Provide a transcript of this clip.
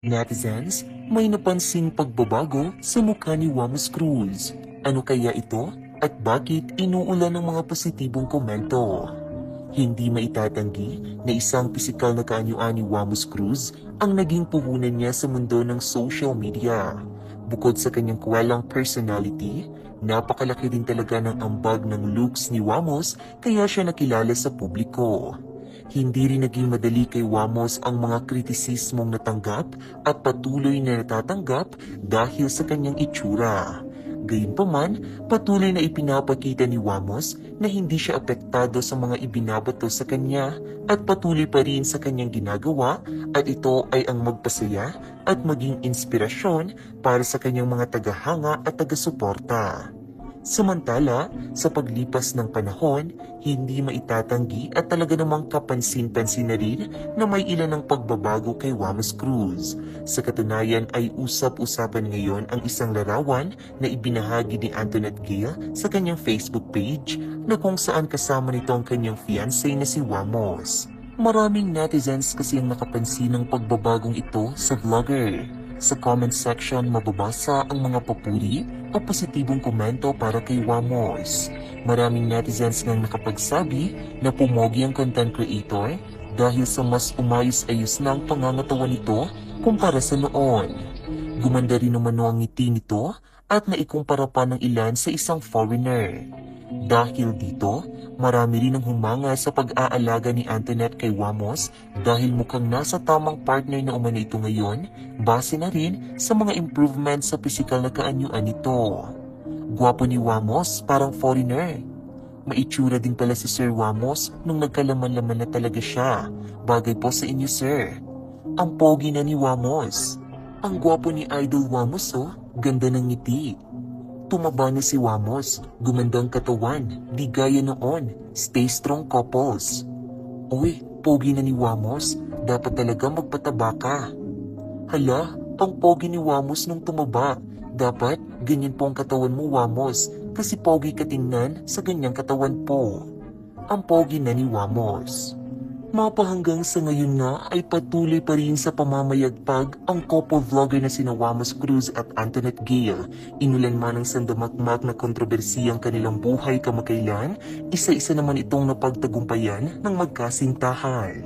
Netizens, may napansing pagbabago sa mukha ni Wamos Cruz. Ano kaya ito? At bakit inuulan ng mga positibong komento? Hindi maitatanggi na isang pisikal na kaanyuan ni Wamos Cruz ang naging puhunan niya sa mundo ng social media. Bukod sa kanyang kuwalang personality, napakalaki din talaga ng ambag ng looks ni Wamos kaya siya nakilala sa publiko. Hindi rin naging madali kay Wamos ang mga kritisismong natanggap at patuloy na natatanggap dahil sa kanyang itsura. Gayunpaman, patuloy na ipinapakita ni Wamos na hindi siya apektado sa mga ibinabato sa kanya at patuloy pa rin sa kanyang ginagawa at ito ay ang magpasaya at maging inspirasyon para sa kanyang mga tagahanga at taga-suporta. Samantala, sa paglipas ng panahon, hindi maitatanggi at talaga namang kapansin-pansin na rin na may ilan ng pagbabago kay Wamos Cruz. Sa katunayan ay usap-usapan ngayon ang isang larawan na ibinahagi ni Antoinette Gale sa kanyang Facebook page na kung saan kasama nito ang kanyang fiancé na si Wamos. Maraming netizens kasi ang nakapansin ng pagbabagong ito sa vlogger. Sa comment section mababasa ang mga papuri o positibong komento para kay Wamos. Maraming netizens nang nakapagsabi na pumogi ang content creator dahil sa mas umayos-ayos na ang pangangatawan nito kumpara sa noon. Gumanda rin naman ang ngiti nito at naikumpara pa ng ilan sa isang foreigner. Dahil dito, marami rin ang humanga sa pag-aalaga ni Antoinette kay Wamos dahil mukhang nasa tamang partner na umano ito ngayon base na rin sa mga improvements sa pisikal na kaanyuan nito. Gwapo ni Wamos, parang foreigner. Maitsura din pala si Sir Wamos nung nagkalaman-laman na talaga siya. Bagay po sa inyo, sir. Ang pogi na ni Wamos. Ang gwapo ni Idol Wamos, oh. Ganda ng ngiti. Tumaba na si Wamos, gumandang katawan, di gaya noon, stay strong couples. Uy, pogi na ni Wamos, dapat talaga magpataba ka. Hala, ang pogi ni Wamos nung tumaba, dapat ganyan po ang katawan mo Wamos, kasi pogi ka tingnan sa ganyang katawan po. Ang pogi na ni Wamos. Mapahanggang sa ngayon nga ay patuloy pa rin sa pamamayagpag ang couple vlogger na sina Wamos Cruz at Antoinette Gale. Inulan man ng sandamakmak na kontrobersiyang kanilang buhay kamakailan, isa-isa naman itong napagtagumpayan ng magkasintahan.